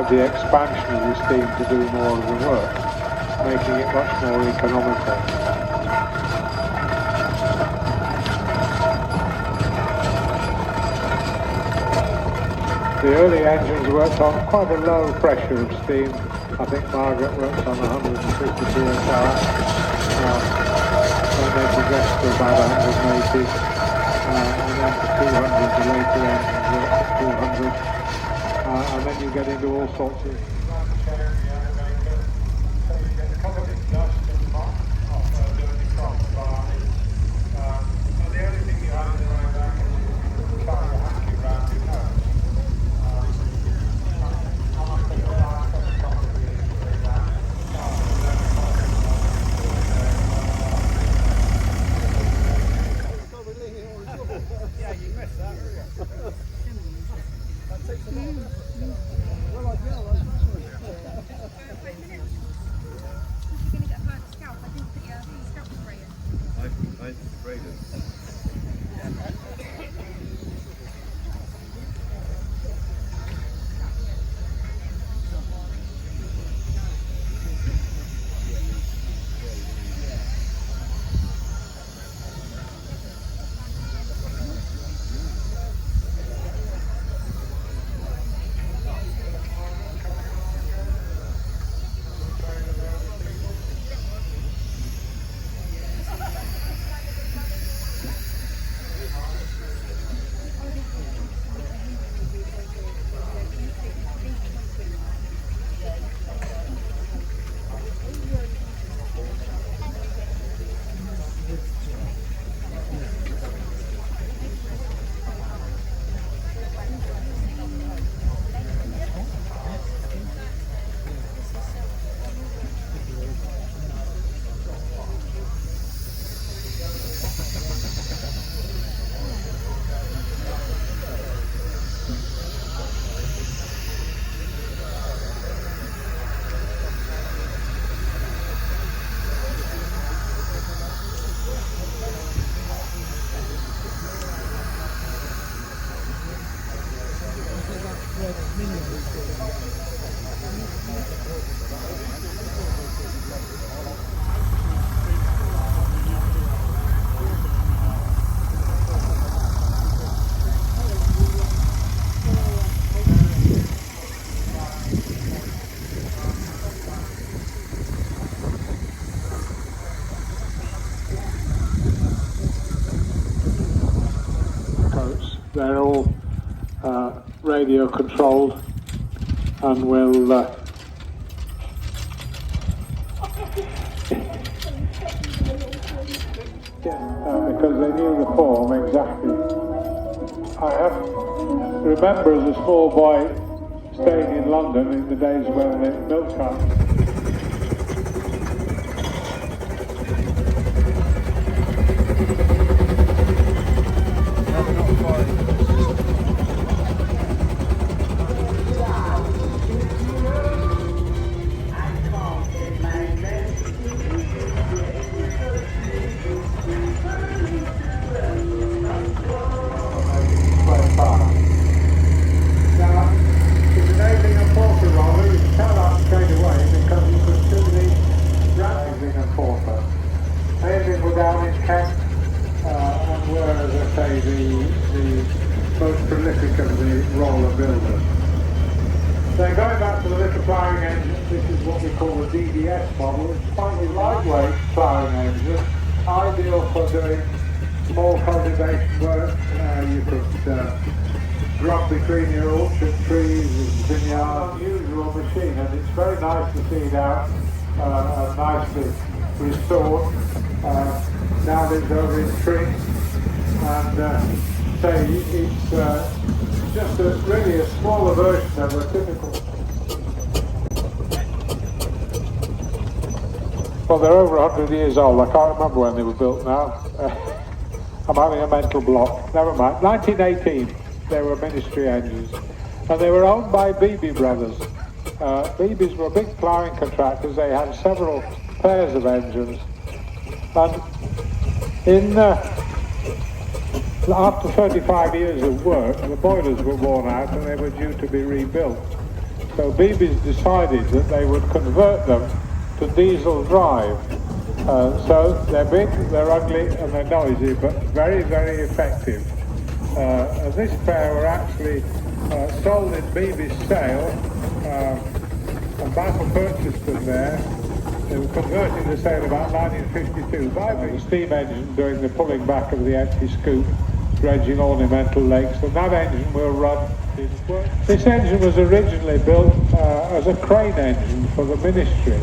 The expansion of the steam to do more of the work, making it much more economical. The early engines worked on quite a low pressure of steam. I think Margaret worked on 150 psi. Then they progressed to about 180, and then to 200. The later engines worked at 200. And then you get into all sorts of... They're all radio controlled and will because they knew the form exactly. I remember as a small boy staying in London in the days when the milk carts the most prolific of the roller builders. Then going back to the little ploughing engine, this is what we call the DDS model. It's quite a lightweight ploughing engine, ideal for doing small cultivation work. You could drop between your orchard trees and vineyards. Unusual machine, and it's very nice to see it out and nicely restored. Now lives over in Tring, and say it's just really a smaller version of a typical. Well, they're over 100 years old. I can't remember when they were built now. I'm having a mental block. Never mind. 1918, they were ministry engines. And they were owned by Beebe Brothers. Beebe's were big ploughing contractors. They had several pairs of engines. And after 35 years of work, the boilers were worn out and they were due to be rebuilt. So Beebe's decided that they would convert them to diesel drive. So they're big, they're ugly and they're noisy, but very, very effective. And this pair were actually sold in Beebe's sale, and Battle purchased them there. They were converted to sale about 1952 by the steam engine doing the pulling back of the empty scoop, dredging ornamental lakes, and that engine will run. This engine was originally built as a crane engine for the ministry.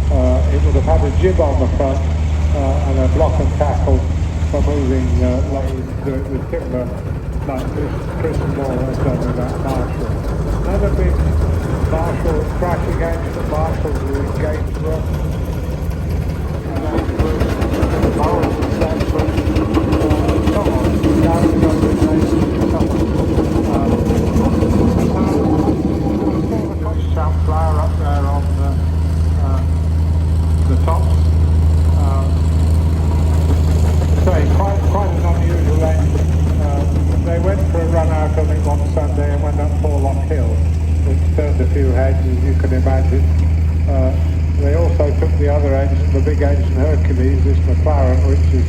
It would have had a jib on the front and a block and tackle for moving loads with timber, like this Chris Moore has done with that Marshall. Another big Marshall crashing engine, the Marshalls were in Gainsborough. And then it was Morris and Sandford, so on, down to the flower up there on the tops. Quite an unusual engine. They went for a run out on it one Sunday and went up Porlock Hill, which turned a few heads, as you can imagine. They also took the other engine, the big engine Hercules, this McLaren, which is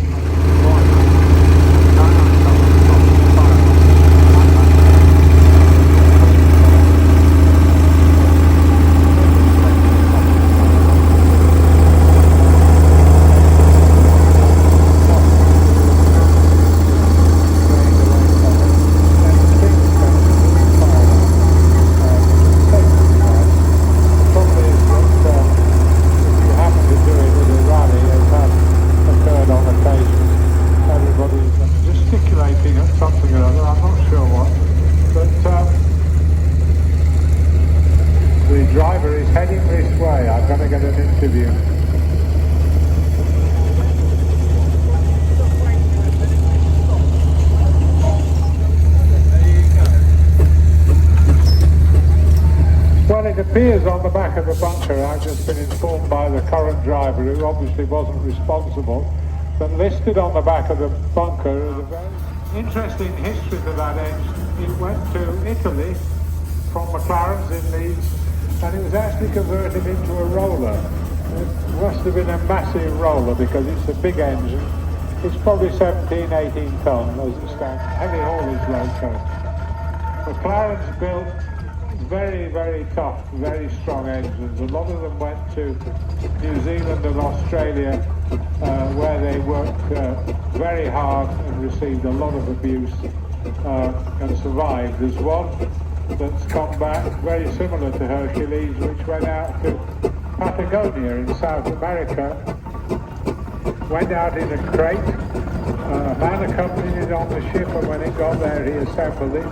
on the back of the bunker. I've just been informed by the current driver, who obviously wasn't responsible, but listed on the back of the bunker is a very interesting history to that engine. It went to Italy from McLaren's in Leeds, and it was actually converted into a roller. It must have been a massive roller because it's a big engine. It's probably 17, 18 ton as it stands. Heavy haulage loco. McLaren's built very, very tough, very strong engines. A lot of them went to New Zealand and Australia, where they worked very hard and received a lot of abuse and survived. There's one that's come back very similar to Hercules, which went out to Patagonia in South America, went out in a crate. A man accompanied it on the ship, and when it got there he assembled it,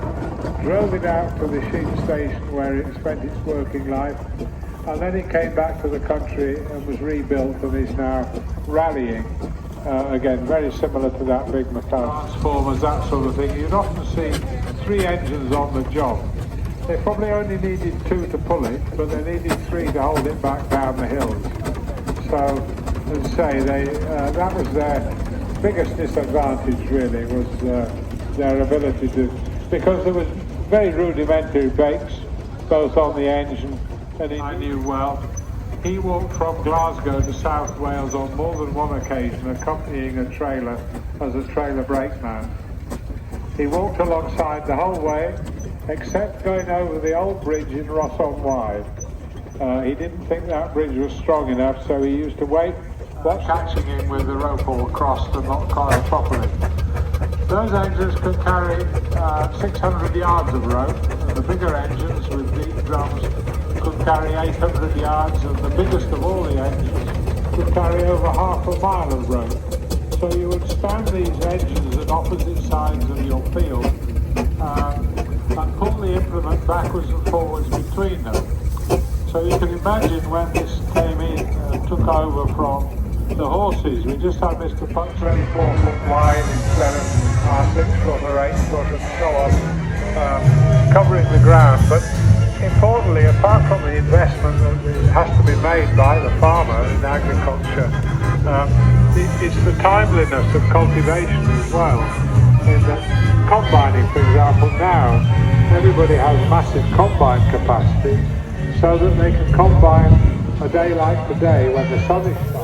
drove it out to the sheep station where it spent its working life, and then it came back to the country and was rebuilt and is now rallying. Again, very similar to that big McLaren. Transformers, that sort of thing. You'd often see 3 engines on the job. They probably only needed 2 to pull it, but they needed 3 to hold it back down the hills. So, as I say, that was their biggest disadvantage, really, was their ability to, because there was very rudimentary brakes, both on the engine and I knew well. He walked from Glasgow to South Wales on more than one occasion, accompanying a trailer as a trailer brakeman. He walked alongside the whole way, except going over the old bridge in Ross-on-Wye. He didn't think that bridge was strong enough, so he used to wait, catching him with the rope all crossed and not coiled properly. Those engines can carry 600 yards of rope, and the bigger engines with deep drums could carry 800 yards, and the biggest of all the engines could carry over half a mile of rope. So you would stand these engines at opposite sides of your field and pull the implement backwards and forwards between them. So you can imagine when this came in, took over from the horses. We just had Mr. Punch 24 foot wide instead of 6 foot or 8 foot and so on, covering the ground. But importantly, apart from the investment that has to be made by the farmer in agriculture, it's the timeliness of cultivation as well. In that combining, for example, now everybody has massive combine capacity, so that they can combine a day like today when the sun is shining.